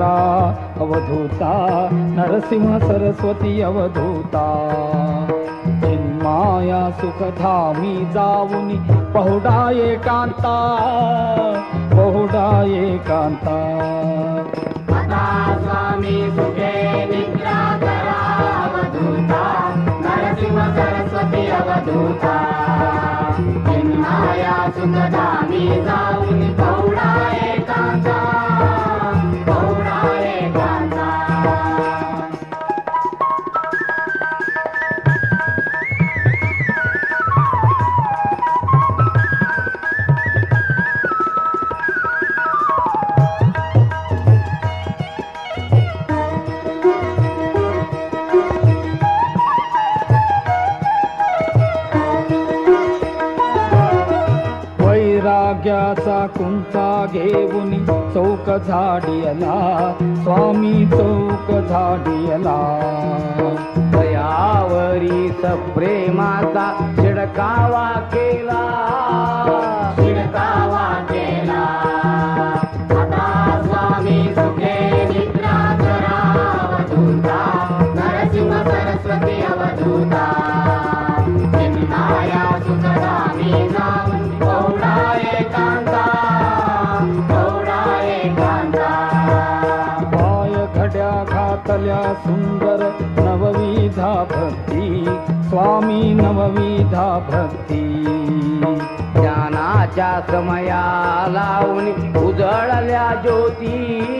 करा अवधूता, नरसिंह सरस्वती अवधूता. चिन्माया सुखधामी जाऊनी पहुडा एकांता, पहुडा एकांता. आता स्वामी सुखे निद्रा करा अवधूता, नरसिंह सरस्वती अवधूता. चिन्माया सुखधामी जाऊन पहुडा एकांता, पहुडा एकांता. वैराग्याचा कुंचा घेऊन चौक झाडियला, स्वामी चौक झाडियला. दयावरी सप्रेमाचा शिडकावा केला, शिडकावा केला. आता स्वामी सुखे निद्रा करा अवधूता, नरसिंह सरस्वती अवधूता. चिन्माया सुखधामी जाऊन पहुडा एकांता, पहुडा एकांता. पाय घड्या घातल्या सुंदर नवविधा भक्ती, स्वामी नवविधा भक्ती. ज्ञानाच्या समया लावून उजळल्या ज्योती.